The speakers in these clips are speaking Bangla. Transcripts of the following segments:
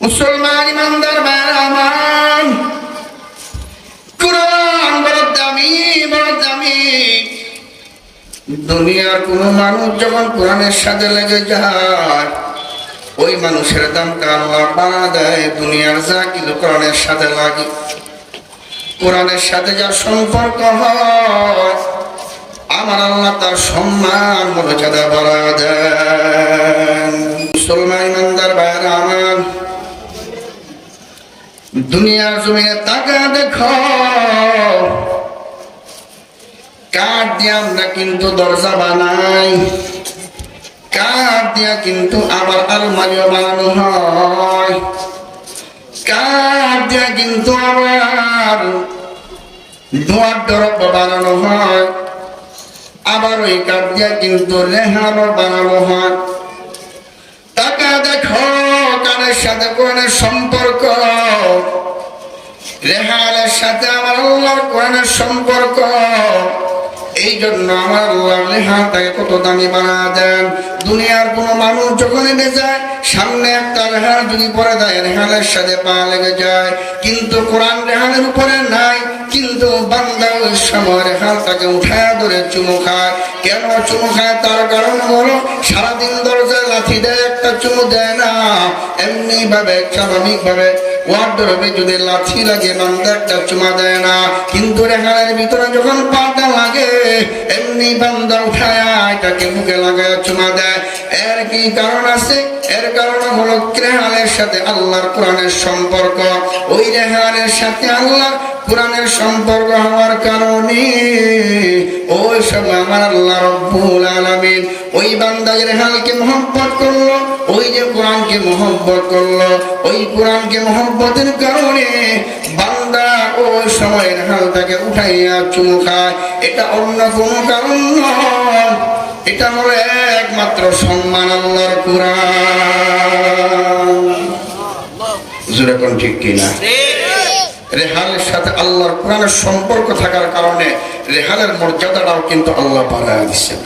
মুসলমান ইমানদার ভাইরা আমার, কুরআন বড় দামি, বড় দামি। দুনিয়ার কোন মানুষ যখন কোরআনের সাথে লেগে যায়, ওই মানুষের দামটা আল্লাহ বাড়া দেয়। দুনিয়ার যা কিছু কোরআনের সাথে লাগে, কোরআনের সাথে যার সম্পর্ক হয়, আমার আল্লাহ তার সম্মান মর্যাদা বাড়া দেন। মুসলমান ইমানদার ভাইরা আমার, দুনিয়ার জমিনে তাকা দেখো, কাঠ দিয়ে আমরা কিন্তু দরজা বানাই, কাঠ দিয়া কিন্তু আবার আলমারিও বানানো হয়, কাঠ দিয়া কিন্তু আবার দোয়ার দরব বানানো হয়, আবার ওই কাঠ দিয়া কিন্তু রেহানও বানানো হয়। টাকা দেখো, কানের সাথে কোরআনের সম্পর্ক, রেহানের সাথে আমার আল্লাহর কোরআনের সম্পর্ক। এই জন্য আমার আল্লাহ রেহানটাকে কত দামি বানা দেন। দুনিয়ার কোন মানুষ যখন এনে যায়, সামনে একটা রেহান যদি পরে দেয়, রেহানের সাথে পা লেগে যায়, কিন্তু কোরআন রেহানের উপরে নাই। কিন্তু বান্দা ওই সময় রেহানটাকে উঠায় ধরে চুমু খায়। কেন চুমু খায়? তার কারণ হলো সারাদিন দরজায় লাথি দেয়, একটা চুমু দেয় না। এমনি ভাবে স্বাভাবিক ভাবে ওয়ার্ডরোবে যদি লাথি লাগে, বান্দা একটা চুমা দেয় না। কিন্তু রেহানের ভিতরে যখন পাটা লাগে, এমনি বান্দা উঠায় এটাকে মুখে লাগায় চুমা দেয়। এর কি কারণ আছে? এর কারণ হলো রেহানের সাথে আল্লাহর কোরআনের সম্পর্ক। ওই রেহানের সাথে আল্লাহর কোরআনের সম্পর্ক হওয়ার কারণে ওই সময় আমার আল্লাহ রব্বুল আলামিন ওই বান্দার রেহানকে মহব্বত করলো, ওই যে কোরআনকে মহব্বত করলো, ওই কোরআনকে মহব্বতের কারণে বান্দা ওই সময় রেহানটাকে উঠাইয়া চুমু খায়। এটা অন্য কোনো কারণ নয়, এটা হলো একমাত্র সম্মান আল্লাহর কোরআন। জোরে কোন ঠিক কিনা? রেহানের সাথে আল্লাহর কোরআনের সম্পর্ক থাকার কারণে রেহানের মর্যাদাটাও কিন্তু আল্লাহ বাড়ায় দিচ্ছেন।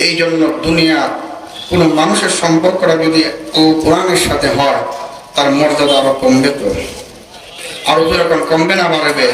এই জন্য দুনিয়া কোন মানুষের সম্পর্কটা যদি কোরআনের সাথে হয়, তার মর্যাদা আরো কমবে। তো আরো যেরকম কমবে না বাড়বে?